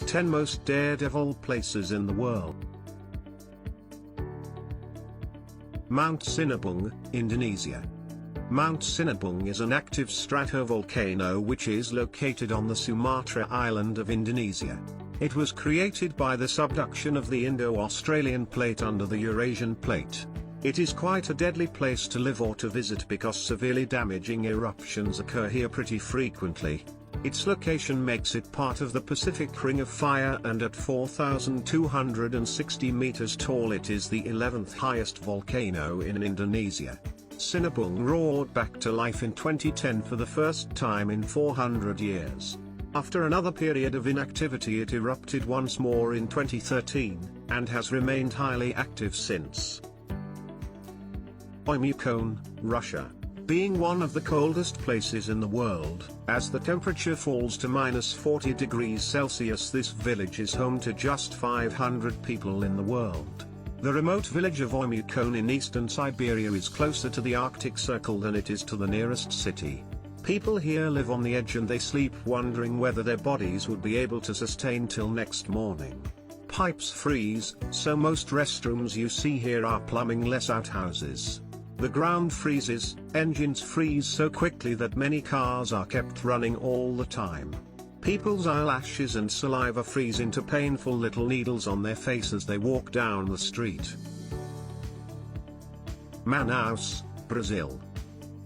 10 most Daredevil places in the world. Mount Sinabung, Indonesia. Mount Sinabung is an active stratovolcano which is located on the Sumatra island of Indonesia. It was created by the subduction of the Indo-Australian plate under the Eurasian plate. It is quite a deadly place to live or to visit because severely damaging eruptions occur here pretty frequently. Its location makes it part of the Pacific Ring of Fire, and at 4,260 meters tall it is the 11th highest volcano in Indonesia. Sinabung roared back to life in 2010 for the first time in 400 years. After another period of inactivity, it erupted once more in 2013, and has remained highly active since. Oymyakon, Russia. Being one of the coldest places in the world, as the temperature falls to -40 degrees Celsius, this village is home to just 500 people in the world. The remote village of Oymyakon in eastern Siberia is closer to the Arctic Circle than it is to the nearest city. People here live on the edge and they sleep wondering whether their bodies would be able to sustain till next morning. Pipes freeze, so most restrooms you see here are plumbing-less outhouses. The ground freezes, engines freeze so quickly that many cars are kept running all the time. People's eyelashes and saliva freeze into painful little needles on their face as they walk down the street. Manaus, Brazil.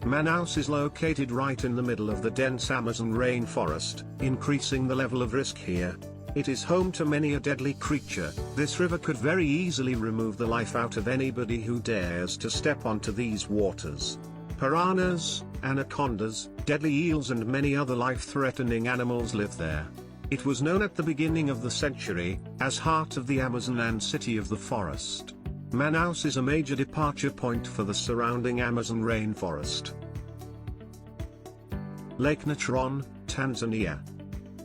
Manaus is located right in the middle of the dense Amazon rainforest, increasing the level of risk here. It is home to many a deadly creature. This river could very easily remove the life out of anybody who dares to step onto these waters. Piranhas, anacondas, deadly eels and many other life-threatening animals live there. It was known at the beginning of the century as heart of the Amazon and city of the forest. Manaus is a major departure point for the surrounding Amazon rainforest. Lake Natron, Tanzania.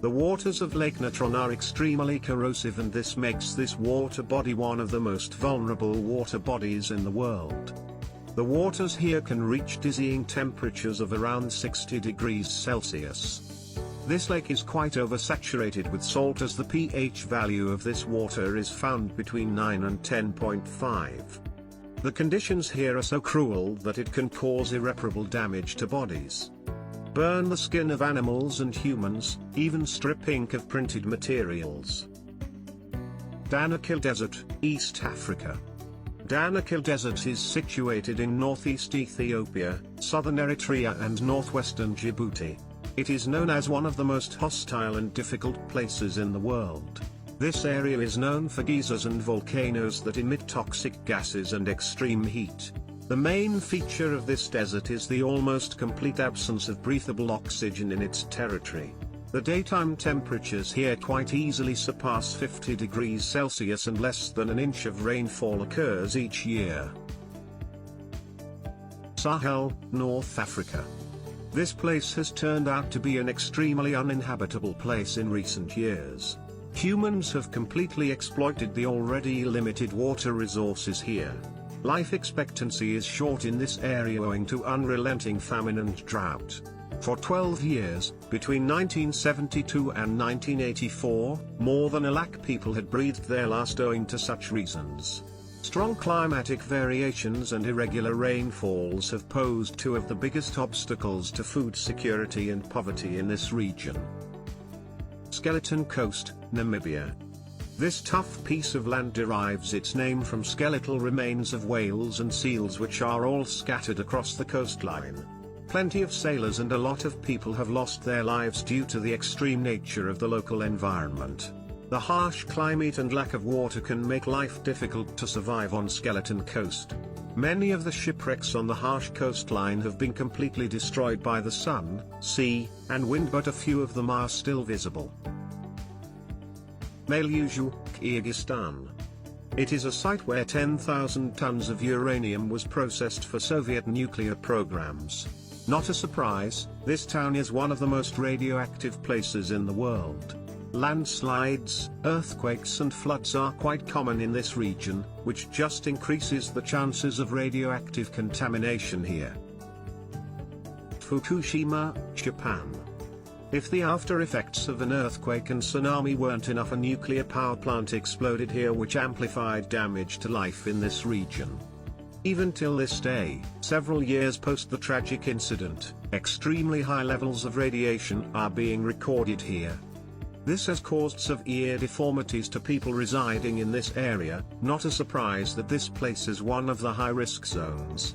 The waters of Lake Natron are extremely corrosive, and this makes this water body one of the most vulnerable water bodies in the world. The waters here can reach dizzying temperatures of around 60 degrees Celsius. This lake is quite oversaturated with salt, as the pH value of this water is found between 9 and 10.5. The conditions here are so cruel that it can cause irreparable damage to bodies. Burn the skin of animals and humans, even strip ink of printed materials. Danakil Desert, East Africa. Danakil Desert is situated in northeast Ethiopia, southern Eritrea and northwestern Djibouti. It is known as one of the most hostile and difficult places in the world. This area is known for geysers and volcanoes that emit toxic gases and extreme heat. The main feature of this desert is the almost complete absence of breathable oxygen in its territory. The daytime temperatures here quite easily surpass 50 degrees Celsius, and less than an inch of rainfall occurs each year. Sahel, North Africa. This place has turned out to be an extremely uninhabitable place in recent years. Humans have completely exploited the already limited water resources here. Life expectancy is short in this area owing to unrelenting famine and drought. For 12 years, between 1972 and 1984, more than 1 lakh people had breathed their last owing to such reasons. Strong climatic variations and irregular rainfalls have posed two of the biggest obstacles to food security and poverty in this region. Skeleton Coast, Namibia. This tough piece of land derives its name from skeletal remains of whales and seals which are all scattered across the coastline. Plenty of sailors and a lot of people have lost their lives due to the extreme nature of the local environment. The harsh climate and lack of water can make life difficult to survive on Skeleton Coast. Many of the shipwrecks on the harsh coastline have been completely destroyed by the sun, sea, and wind, but a few of them are still visible. Manaus, Kyrgyzstan. It is a site where 10,000 tons of uranium was processed for Soviet nuclear programs. Not a surprise, this town is one of the most radioactive places in the world. Landslides, earthquakes and floods are quite common in this region, which just increases the chances of radioactive contamination here. Fukushima, Japan. If the after effects of an earthquake and tsunami weren't enough, a nuclear power plant exploded here which amplified damage to life in this region. Even till this day, several years post the tragic incident, extremely high levels of radiation are being recorded here. This has caused severe deformities to people residing in this area, not a surprise that this place is one of the high-risk zones.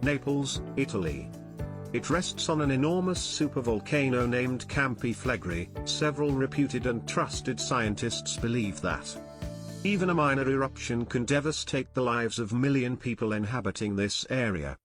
Naples, Italy. It rests on an enormous supervolcano named Campi Flegrei. Several reputed and trusted scientists believe that even a minor eruption can devastate the lives of million people inhabiting this area.